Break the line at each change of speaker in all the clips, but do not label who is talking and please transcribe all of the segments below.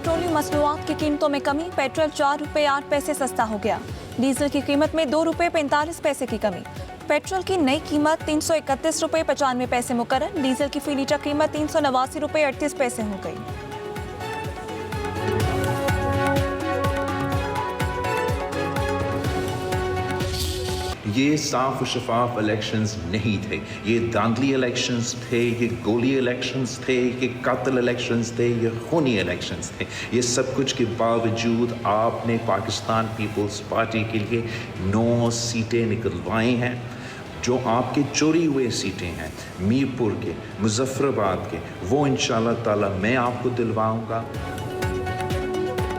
Petroleum मसनूआत की कीमतों में कमी, पेट्रोल 4 रुपये 8 पैसे सस्ता हो गया। डीजल की कीमत में 2 रुपये 45 पैसे की कमी। पेट्रोल की नई कीमत 331 रुपये 95 पैसे मुकर्रर। डीजल की फी लीटर कीमत 389 रुपये 38 पैसे हो गई।
ये साफ और शफाफ इलेक्शंस नहीं थे, ये धांधली इलेक्शंस थे, ये गोली इलेक्शंस थे, ये कातिल इलेक्शंस थे, ये खूनी इलेक्शंस थे। ये सब कुछ के बावजूद आपने पाकिस्तान पीपल्स पार्टी के लिए 9 सीटें निकलवाई हैं। जो आपके चोरी हुए सीटें हैं मीरपुर के, मुजफ्फराबाद के, वो इंशाल्लाह ताला मैं आपको दिलवाऊंगा।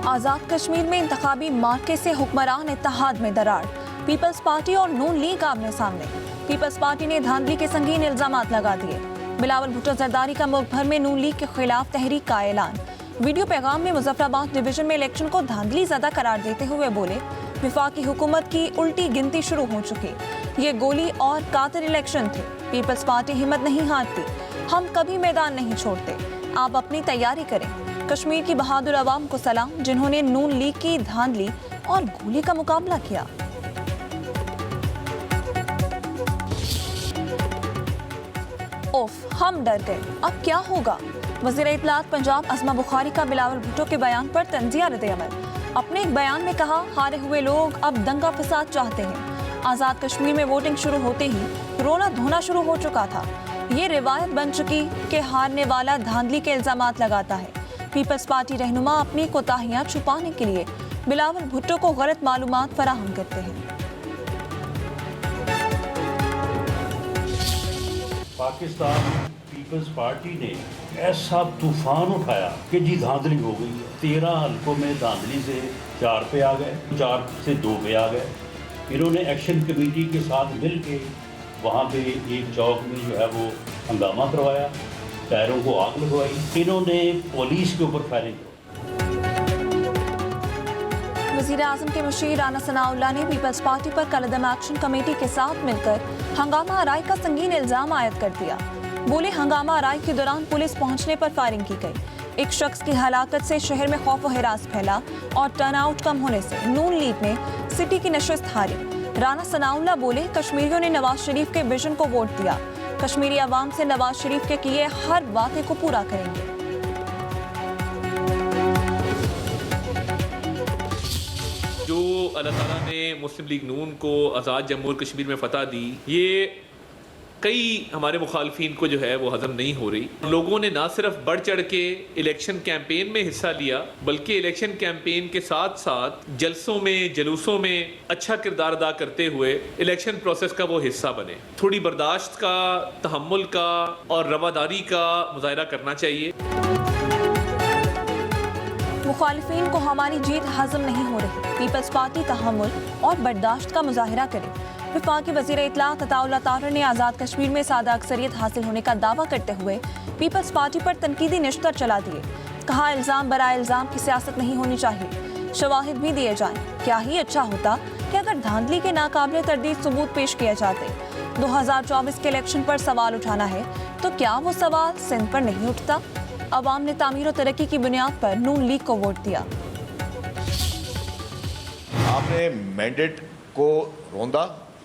आज़ाद कश्मीर में इंतखाबी मार्के से हुक्मरान इत्तेहाद में दरार, पीपल्स पार्टी और नून लीग आमने सामने। पीपल्स पार्टी ने धांधली के संगीन इल्जामात लगा दिए। बिलावल भुट्टो जरदारी का मुल्क भर में नून लीग के खिलाफ तहरीक का ऐलान। वीडियो पैगाम में मुजफ्फराबाद डिवीजन में इलेक्शन को धांधली ज़्यादा करार देते हुए बोले, विफाकी हुकूमत की उल्टी गिनती शुरू हो चुकी, ये गोली और कातिल इलेक्शन थे। पीपल्स पार्टी हिम्मत नहीं हारती, हम कभी मैदान नहीं छोड़ते, आप अपनी तैयारी करें। कश्मीर की बहादुर अवाम को सलाम, जिन्होंने नून लीग की धांधली और गोली का मुकाबला किया। ओफ, हम डर गए, अब क्या होगा? वज़ीर इत्तलात पंजाब अज़मा बुखारी का बिलावल भुट्टो के बयान पर तंज़िया रद्द-ए-अमल। अपने एक बयान में कहा, हारे हुए लोग अब दंगा फसाद चाहते हैं। आज़ाद कश्मीर में वोटिंग शुरू होते ही रोना धोना शुरू हो चुका था। ये रिवायत बन चुकी कि हारने वाला धांधली के इल्जामात लगाता है। पीपल्स पार्टी रहनुमा अपनी कोताहियां छुपाने के लिए बिलावल भुट्टो को गलत मालूमात फराहम करते हैं।
पाकिस्तान पीपल्स पार्टी ने ऐसा तूफान उठाया कि जी धांधली हो गई है। 13 हल्कों में धांधली से 4 पे आ गए, 4 से 2 पे आ गए। इन्होंने एक्शन कमेटी के साथ मिल के वहाँ पे एक चौक में जो है वो हंगामा करवाया, टायरों को आग लगवाई, इन्होंने पुलिस के ऊपर फायरिंग करवाई।
वज़ीर आज़म के मुशीर राना सनाउल्लाह ने पीपल्स पार्टी पर कलअदम एक्शन कमेटी के साथ मिलकर हंगामा आराई का संगीन इल्जाम आयद कर दिया। बोले, हंगामा आराई के दौरान पुलिस पहुंचने पर फायरिंग की गई। एक शख्स की हलाकत से शहर में खौफ व हिरास फैला और टर्नआउट कम होने से नून लीग ने सिटी की नशिस्त हारी। राना सनाउल्लाह बोले, कश्मीरियों ने नवाज शरीफ के विजन को वोट दिया, कश्मीरी अवाम से नवाज शरीफ के किए हर वादे को पूरा करेंगे।
जो अल्लाह ताला ने मुस्लिम लीग नून को आज़ाद जम्मू और कश्मीर में फ़तह दी, ये कई हमारे मुखालफिन को जो है वो हज़म नहीं हो रही। लोगों ने ना सिर्फ बढ़ चढ़ के इलेक्शन कैंपेन में हिस्सा लिया, बल्कि इलेक्शन कैंपेन के साथ साथ जलसों में, जलूसों में अच्छा किरदार अदा करते हुए इलेक्शन प्रोसेस का वो हिस्सा बने। थोड़ी बर्दाश्त का, तहम्मुल का और रवादारी का मुजाहरा करना चाहिए।
मुखालिफिन को हमारी जीत हजम नहीं हो रही, पीपल्स पार्टी तहम्मुल और बर्दाश्त का मुजाहिरा करे। वफाकी वज़ीर इत्तलात अताउल्लाह तारर ने आज़ाद कश्मीर में सादा अक्सरियत हासिल होने का दावा करते हुए पीपल्स पार्टी पर तनकीदी निश्तर चला दिए। कहा, इल्ज़ाम बराए इल्ज़ाम की सियासत नहीं होनी चाहिए, शवाहिद भी दिए जाएं। क्या ही अच्छा होता कि अगर धांधली के नाकाबिले तरदीद सबूत पेश किए जाते। 2024 के इलेक्शन पर सवाल उठाना है तो क्या वो सवाल सिंध पर नहीं उठता? अवाम ने तामीर और तरक्की की बुनियाद पर नून लीग को वोट दिया।
आपने मैंडेट को रोंदा,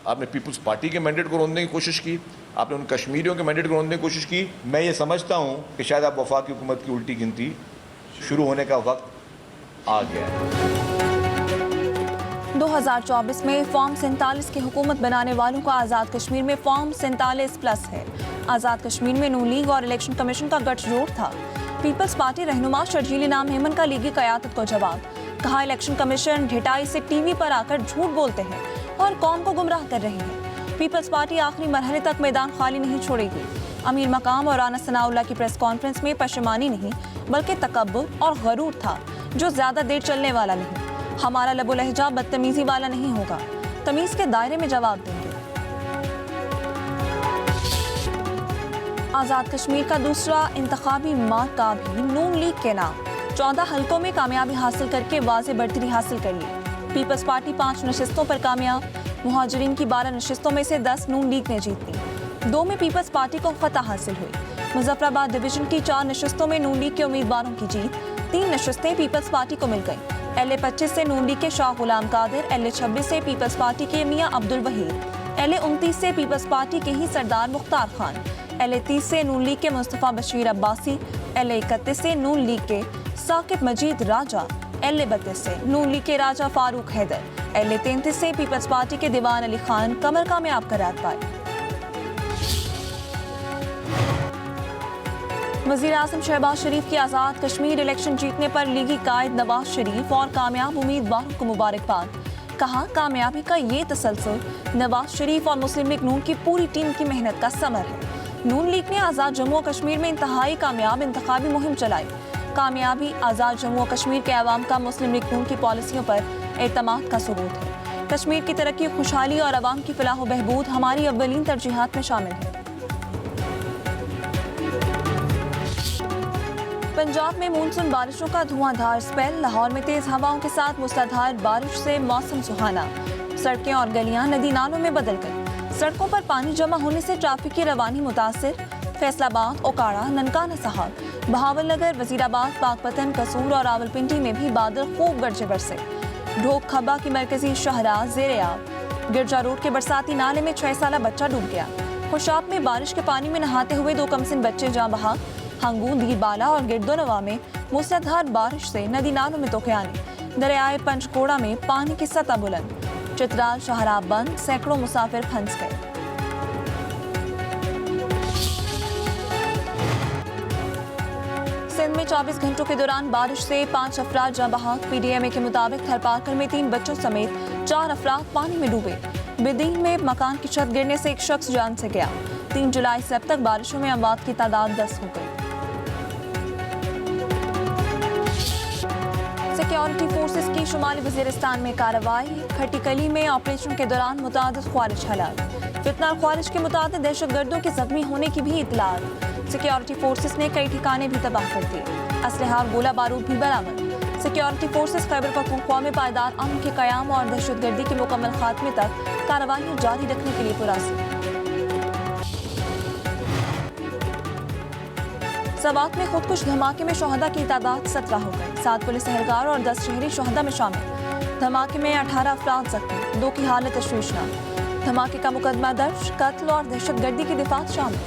आपने पीपल्स पार्टी के मैंडेट को रोंदने की कोशिश की, आपने उन कश्मीरियों के मैंडेट को रोंदने की कोशिश की। मैं ये समझता हूँ कि शायद आप वफाकी हुकूमत की उल्टी गिनती शुरू होने का वक्त आ गया है।
2024 में फॉर्म 47 की हुकूमत बनाने वालों का आज़ाद कश्मीर में फॉर्म 47+ है। आज़ाद कश्मीर में नून लीग और इलेक्शन कमीशन का गठजोड़ था। पीपल्स पार्टी रहनुमा शर्जील इनाम हेमन का लीगी क़यादत को जवाब। कहा, इलेक्शन कमीशन ढिठाई से टीवी पर आकर झूठ बोलते हैं और कौम को गुमराह कर रही है। पीपल्स पार्टी आखिरी मरहले तक मैदान खाली नहीं छोड़ेगी। अमीर मकाम और राना सनाउल्लाह की प्रेस कॉन्फ्रेंस में पशेमानी नहीं बल्कि तकब्बुर और गरूर था, जो ज़्यादा देर चलने वाला नहीं। हमारा लबो लहजा बदतमीज़ी वाला नहीं होगा, तमीज़ के दायरे में जवाब देंगे। आज़ाद कश्मीर का दूसरा इंतखाबी मार्का भी नून लीग के नाम। 14 हल्कों में कामयाबी हासिल करके वाज़े बढ़तरी हासिल कर ली। पीपल्स पार्टी 5 नशिस्तों पर कामयाब। मुहाजिरीन की 12 नशिस्तों में से 10 नून लीग ने जीत ली। 2 में पीपल्स पार्टी को फतह हासिल हुई। मुजफ्फराबाद डिवीजन की 4 नशस्तों में नून लीग के उम्मीदवारों की जीत। 3 नशस्तें पीपल्स पार्टी को मिल गई। LA 25 से नून लीग के शाह गुलाम कादिर, LA 26 से पीपल्स पार्टी के मियां अब्दुल वहीद, LA 29 से पीपल्स पार्टी के ही सरदार मुख्तार खान, LA 30 से नून लीग के मुस्तफा बशीर अब्बासी, LA 31 से नून लीग के साकिब मजीद राजा, LA 32 से नून लीग के राजा फारूक हैदर, LA 33 से पीपल्स पार्टी के दीवान अली खान कमर कामयाब करार पाए। वज़ीर-ए-आज़म शहबाज शरीफ की आज़ाद कश्मीर इलेक्शन जीतने पर लीगी कायद नवाज शरीफ और कामयाब उम्मीदवारों को मुबारकबाद। कहा, कामयाबी का ये तसलसल नवाज शरीफ और मुस्लिम लीग नून की पूरी टीम की मेहनत का समर है। नून लीग ने आज़ाद जम्मू और कश्मीर में इंतहाई कामयाब इंतखाबी मुहिम चलाई। कामयाबी आज़ाद जम्मू और कश्मीर के अवाम का मुस्लिम लीग नून की पॉलिसियों पर एतमाद का सबूत है। कश्मीर की तरक्की, खुशहाली और अवाम की फलाह व बहबूद हमारी अव्वलीन तरजीहात में शामिल है। पंजाब में मानसून बारिशों का धुआंधार स्पेल। लाहौर में तेज हवाओं के साथ मूसलाधार बारिश से मौसम सुहाना। सड़कें और गलियां नदी नालों में बदल गई। सड़कों पर पानी जमा होने से ट्रैफिक की रवानी मुतासिर। फैसलाबाद, ओकाड़ा, ननकाना साहब, बहावलनगर, वजीराबाद, पाकपतन, कसूर और रावलपिंडी में भी बादल खूब गरजे बरसे। ढोक खब्बा की मरकजी शहरा ज़ेर-ए-आब। गिरजा रोड के बरसाती नाले में 6 साला बच्चा डूब गया। खुशाब में बारिश के पानी में नहाते हुए 2 कमसिन बच्चे जाँ बहा। हंगू, दीबाला और गिरदोनवा में मूसलाधार बारिश से नदी नालों में तोक़यानी। दरियाए पंचकोड़ा में पानी की सतह बुलंद। चित्राल शहराब बंद, सैकड़ों मुसाफिर फंस गए। सिंध में 24 घंटों के दौरान बारिश से 5 अफराद जाँ बहक। PDMA के मुताबिक थरपारकर में 3 बच्चों समेत 4 अफराद पानी में डूबे। बिदीन में मकान की छत गिरने से एक शख्स जान से गया। 3 जुलाई से अब तक बारिशों में अमवात की तादाद 10 हो गई। सिक्योरिटी फोर्सेस की शुमाली वजीरिस्तान में कार्रवाई। खट्टीकली में ऑपरेशन के दौरान मुतादिद ख्वारिज हलाक। फितना ख्वारिज के मुताबिक दहशतगर्दों के जख्मी होने की भी इतलात। सिक्योरिटी फोर्सेस ने कई ठिकाने भी तबाह कर दिए। असलहा और गोला बारूद भी बरामद। सिक्योरिटी फोर्सेस खैबर पख्तूनख्वा में पायदार अमन के क़याम और दहशतगर्दी के मुकम्मल खात्मे तक कार्रवाई जारी रखने के लिए पुरअज़्म। सवात में खुदकुश धमाके में शोहदा की तादाद 17 हो गई। 7 पुलिस एहलकार और 10 शहरी शोहदा में शामिल। धमाके में 18 अफराद जख्मी, 2 की हालत तशवीशनाक। धमाके का मुकदमा दर्ज, कत्ल और दहशतगर्दी की दिफात शामिल।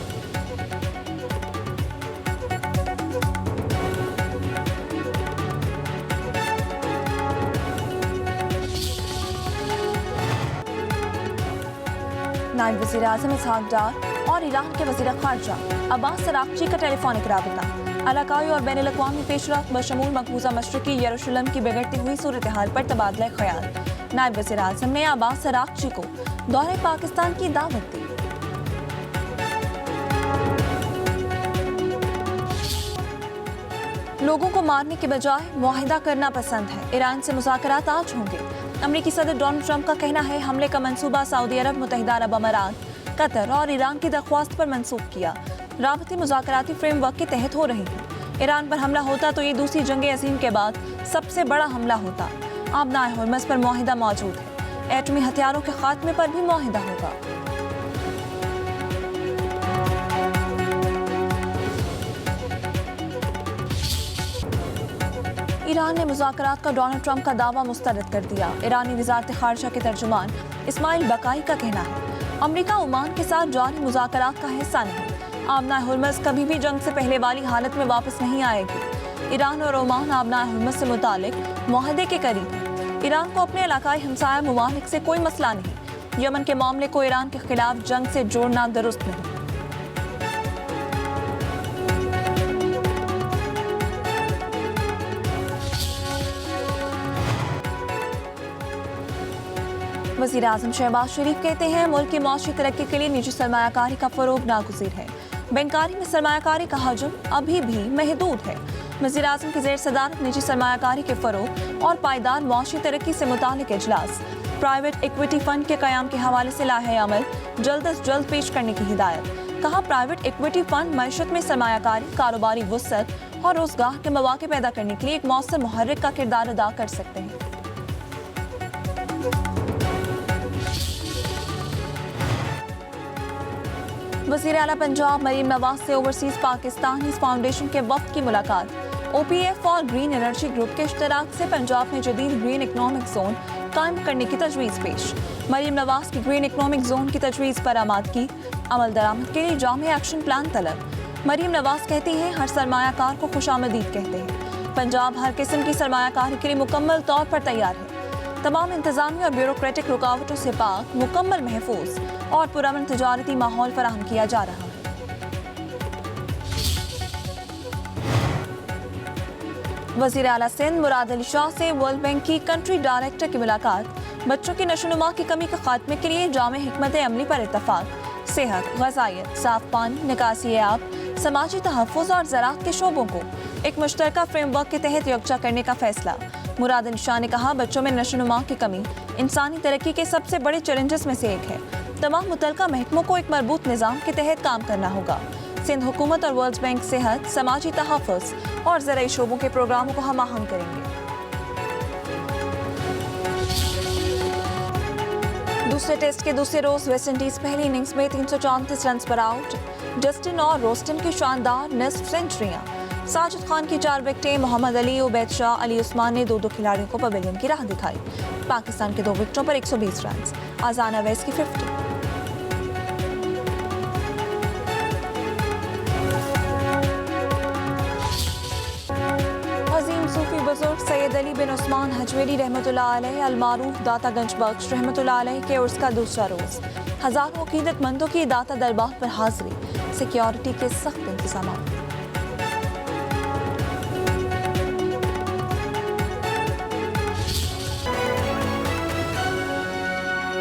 नायब वज़ीर-ए-आज़म इसहाक डार और ईरान के वज़ीर ख़ारजा अब्बास अराग़ची का टेलीफोनिक राबिता। इलाकाई और बैनुल अक़वामी पेशरफ़्त बशमूल मक़बूज़ा मशरिक़ी यरूशलेम की बिगड़ती हुई सूरत हाल पर तबादला ख़याल। नायब वज़ीर-ए-आज़म ने अब्बास अराग़ची को दौरे पाकिस्तान की दावत दी। लोगों को मारने के बजाय मुआहिदा करना पसंद है। ईरान से मुज़ाकरात आज होंगे। अमरीकी सदर डोनाल्ड ट्रंप का कहना है, हमले का मंसूबा सऊदी अरब, मुत्तहिदा अरब अमारात, कतर और ईरान की दरख्वास्त पर मंसूख किया। राबती मुज़ाकराती फ्रेमवर्क के तहत हो रही है। ईरान पर हमला होता तो ये दूसरी जंग अज़ीम के बाद सबसे बड़ा हमला होता। आबनाए हुर्मज़ पर मुआहिदा मौजूद है। एटमी हथियारों के खात्मे पर भी मुआहिदा होगा। ईरान ने मुज़ाकरात का डोनाल्ड ट्रंप का दावा मुस्तरद कर दिया। ईरानी वज़ारत ख़ारिजा के तर्जुमान इस्माइल बकाई का कहना है, अमरीका ओमान के साथ जारी मुज़ाकरात का हिस्सा नहीं। आबनाए हुर्मज़ कभी भी जंग से पहले वाली हालत में वापस नहीं आएगी। ईरान और ओमान आबनाए हुर्मज़ से मुतालिक मुआहदे के करीब है। ईरान को अपने इलाकाई हमसाया ममालिक से कोई मसला नहीं। यमन के मामले को ईरान के खिलाफ जंग से जोड़ना दुरुस्त नहीं। वज़ीर-ए-आज़म शहबाज शरीफ कहते हैं, मुल्क की मौसमी तरक्की के लिए निजी सरमायाकारी का फ़रोग़ नागुज़ीर है। बैंकारी में सरमायाकारी का हजम अभी भी महदूद है। वज़ीर-ए-आज़म की ज़ेर सदारत निजी सरमायाकारी के फ़रोग़ और पायदार मौसमी तरक्की से मुतालिक इजलास। प्राइवेट इक्विटी फ़ंड के क़याम के हवाले से लाहे अमल जल्द अज जल्द पेश करने की हिदायत। कहा, प्राइवेट इक्विटी फ़ंड मईशत में सरमायाकारी, कारोबारी वुसअत और रोज़गार के मौक़े पैदा करने के लिए एक मौसर मुहर्रिक का किरदार अदा कर सकते हैं। वज़ीर आला पंजाब मरीम नवाज से ओवरसीज पाकिस्तानी फाउंडेशन के वफ्द की मुलाकात। OPF और ग्रीन एनर्जी ग्रुप के इश्तराक से पंजाब में जदीद ग्रीन इकनॉमिक जोन कायम करने की तजवीज़ पेश। मरीम नवाज की ग्रीन इकनॉमिक जोन की तजवीज़ पर आमादगी, अमल दरामद के लिए जामे एक्शन प्लान तलब। मरीम नवाज कहती हैं हर सरमायाकार को खुशामदीद कहते हैं। पंजाब हर किस्म की सरमायाकारी के लिए मुकम्मल तौर पर तैयार है। तमाम इंतजामी और ब्यूरोक्रेटिक रुकावटों से पाक, मुकम्मल महफूज और पुरअमन तजारती माहौल फराहम किया जा रहा है। वज़ीर आला सिंध मुराद अली शाह से वर्ल्ड बैंक की कंट्री डायरेक्टर की मुलाकात। बच्चों की नशोनुमा की कमी के खात्मे के लिए जामे हिकमत अमली पर इत्तफाक। सेहत, ग़ज़ाइयत, साफ पानी, निकासी आब, समाजी तहफ़्फ़ुज़ और ज़राअत के शोबों को एक मुश्तरका फ्रेमवर्क के तहत यकजा करने का फैसला। मुराद अली शाह ने कहा बच्चों में नशोनुमा की कमी इंसानी तरक्की के सबसे बड़े चैलेंजेस में से एक है। तमाम मुतल्लिका महकमों को एक मरबूत निज़ाम के तहत काम करना होगा। सिंध हुकूमत और वर्ल्ड बैंक सेहत, समाजी तहफ़्फ़ुज़ और ज़राई शोबों के प्रोग्रामों को हम आहंग करेंगे। दूसरे टेस्ट के दूसरे रोज वेस्ट इंडीज पहली इनिंग्स में 334 रन पर आउट। जस्टिन और रोस्टन की शानदार निस्फ सेंचुरियां। साजिद खान की 4 विकेटें। मोहम्मद अली, उबैद शाह, अली उस्मान ने 2-2 खिलाड़ियों को पवेलियन की राह दिखाई। पाकिस्तान के 2 विकेटों पर 120 रन। आजाना वैस की 50। अजीम सूफी बुजुर्ग सैयद अली बिन उस्मान हजवेरी रहमतुल्लाह अलैह अलमारूफ दाता गंज बख्श रहमतुल्लाह अलैह के उर्स का दूसरा रोज। हजारों अकीदतमंदों की दाता दरबार पर हाजिरी। सिक्योरिटी के सख्त इंतजाम।